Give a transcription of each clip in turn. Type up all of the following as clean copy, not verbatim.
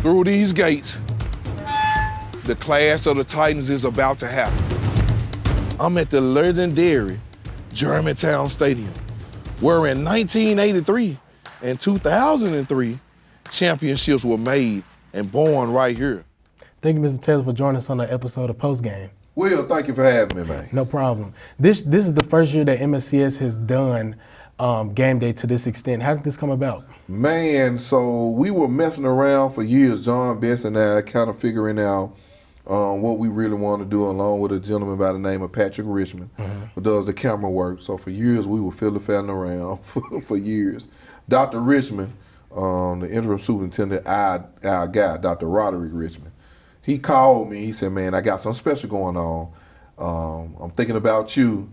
through these gates, the Clash of the Titans is about to happen. I'm at the legendary Germantown Stadium, where in 1983 and 2003, championships were made and born right here. Thank you, Mr. Taylor, for joining us on the episode of Postgame. Will, thank you for having me, man. No problem. This is the first year that MSCS has done game day to this extent. How did this come about? Man, so we were messing around for years, John Bess and I, kind of figuring out what we really want to do, along with a gentleman by the name of Patrick Richmond, who does the camera work. So for years, we were fiddling around for years. Dr. Richmond, the interim superintendent, our guy, Dr. Roderick Richmond, he called me. He said, man, I got something special going on. I'm thinking about you.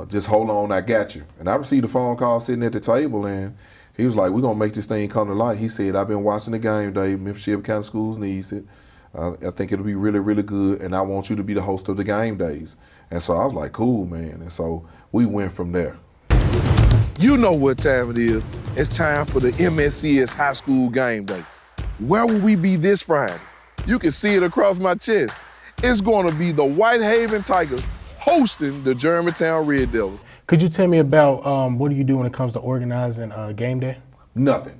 Just hold on, I got you. And I received a phone call sitting at the table, and he was like, we're going to make this thing come to light. He said, I've been watching the game day. Memphis Shelby County Schools needs it. I think it'll be really, really good, and I want you to be the host of the game days. And so I was like, cool, man. And so we went from there. You know what time it is. It's time for the MSCS High School Game Day. Where will we be this Friday? You can see it across my chest. It's going to be the Whitehaven Tigers hosting the Germantown Red Devils. Could you tell me about what do you do when it comes to organizing game day? Nothing.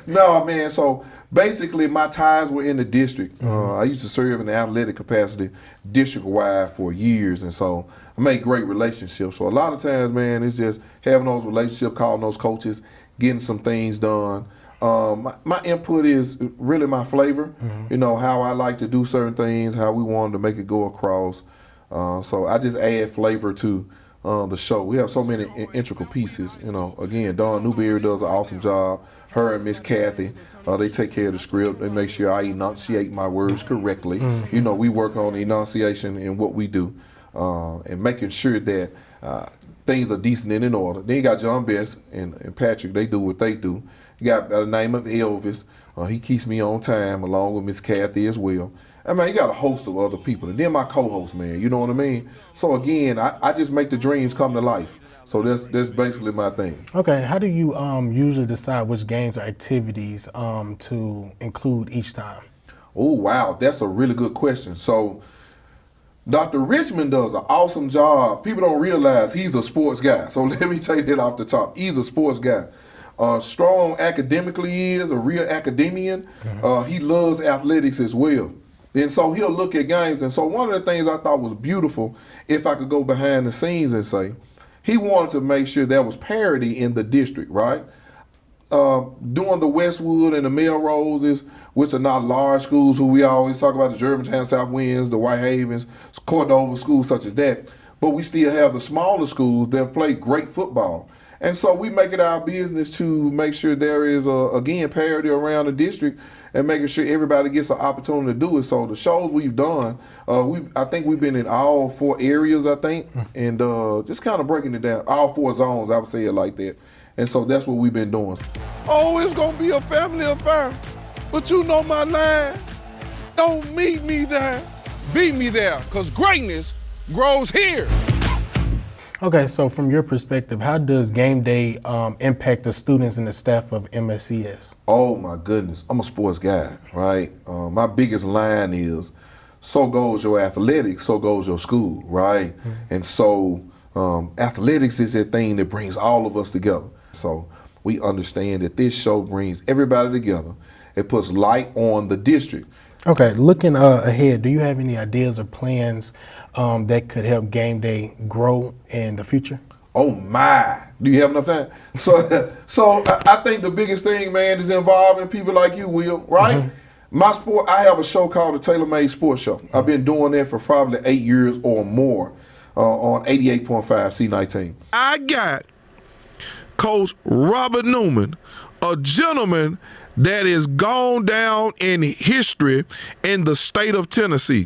No, man. So basically, my ties were in the district. I used to serve in the athletic capacity district-wide for years, and so I made great relationships. So a lot of times, man, it's just having those relationships, calling those coaches, getting some things done. My input is really my flavor, you know, how I like to do certain things, how we wanted to make it go across. So I just add flavor to the show. We have so many integral pieces. You know, again, Dawn Newberry does an awesome job. Her and Miss Kathy, they take care of the script. They make sure I enunciate my words correctly. You know, we work on the enunciation in what we do, and making sure that things are decent and in order. Then you got John Bess and Patrick. They do what they do. You got by the name of Elvis. He keeps me on time, along with Miss Kathy as well. I mean, you got a host of other people. And then my co-host, man, you know what I mean? So again, I just make the dreams come to life. So that's basically my thing. Okay, how do you usually decide which games or activities to include each time? Oh, wow, that's a really good question. So Dr. Richmond does an awesome job. People don't realize he's a sports guy. So let me tell you that off the top. He's a sports guy. Strong academically, he is a real academician. He loves athletics as well. And so he'll look at games. And so one of the things I thought was beautiful, if I could go behind the scenes and say, he wanted to make sure there was parity in the district, right? Doing the Westwood and the Melroses, which are not large schools, who we always talk about, the Germantown South Winds, the Whitehavens, Cordova schools such as that. But we still have the smaller schools that play great football. And so we make it our business to make sure there is, again, parity around the district and making sure everybody gets an opportunity to do it. So the shows we've done, I think we've been in all 4 areas, I think, and just kind of breaking it down. All 4 zones, I would say it like that. And so that's what we've been doing. Oh, it's going to be a family affair. But you know my line. Don't meet me there. Beat me there, because greatness grows here. Okay, so from your perspective, how does game day impact the students and the staff of MSCS? Oh my goodness, I'm a sports guy, right? My biggest line is, so goes your athletics, so goes your school, right? And so athletics is that thing that brings all of us together. So we understand that this show brings everybody together. It puts light on the district. Okay, looking ahead, do you have any ideas or plans that could help game day grow in the future? Oh my, do you have enough time? So I think the biggest thing, man, is involving people like you, Will, right? My sport, I have a show called the Taylor Made Sports Show. I've been doing that for probably 8 years or more on 88.5 C19. I got Coach Robert Newman, a gentleman that is gone down in history in the state of Tennessee.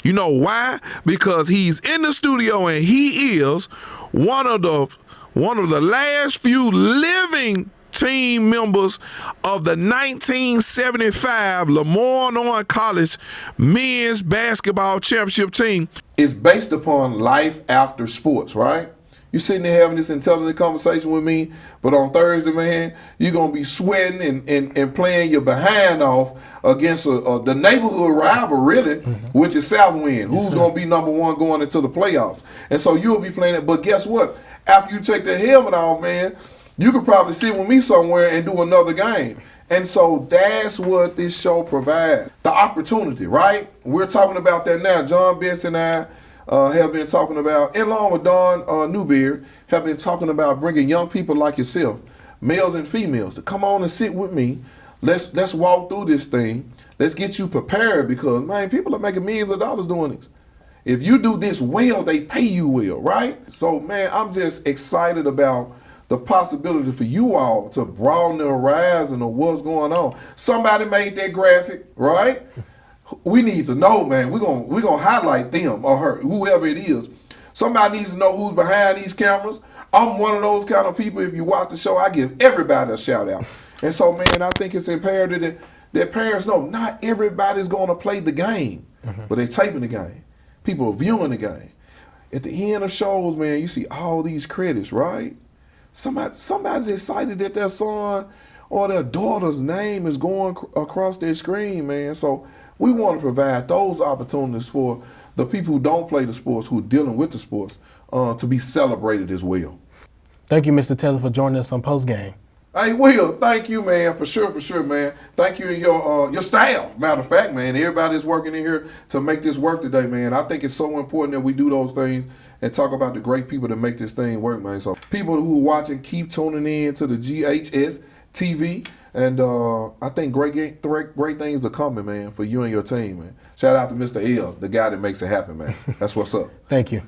You know why? Because he's in the studio and he is one of the last few living team members of the 1975 Lemoyne College men's basketball championship team. It's based upon life after sports, right? You sitting there having this intelligent conversation with me, but on Thursday, man, you're gonna be sweating and playing your behind off against the neighborhood rival, really, which is Southwind, who's gonna be number one going into the playoffs. And so you'll be playing it. But guess what? After you take the helmet off, man, you could probably sit with me somewhere and do another game. And so that's what this show provides. The opportunity, right? We're talking about that now. John Betts and I have been talking about, and along with Don Newbeard, have been talking about bringing young people like yourself, males and females, to come on and sit with me. Let's walk through this thing. Let's get you prepared because, man, people are making millions of dollars doing this. If you do this well, they pay you well, right? So, man, I'm just excited about the possibility for you all to broaden the horizon of what's going on. Somebody made that graphic, right? We need to know, man. We're gonna highlight them or her, whoever it is. Somebody needs to know who's behind these cameras. I'm one of those kind of people. If you watch the show, I give everybody a shout out. And so, man, I think it's imperative that parents know not everybody's going to play the game, but they're taping the game. People are viewing the game. At the end of shows, man, you see all these credits, right? Somebody's excited that their son or their daughter's name is going across their screen, man. So we want to provide those opportunities for the people who don't play the sports, who are dealing with the sports, to be celebrated as well. Thank you, Mr. Taylor, for joining us on Postgame. Hey, Will, thank you, man, for sure, man. Thank you and your staff. Matter of fact, man, everybody's working in here to make this work today, man. I think it's so important that we do those things and talk about the great people that make this thing work, man. So people who are watching, keep tuning in to the GHS-TV. And I think great things are coming, man, for you and your team, man. Shout out to Mr. L, the guy that makes it happen, man. That's what's up. Thank you.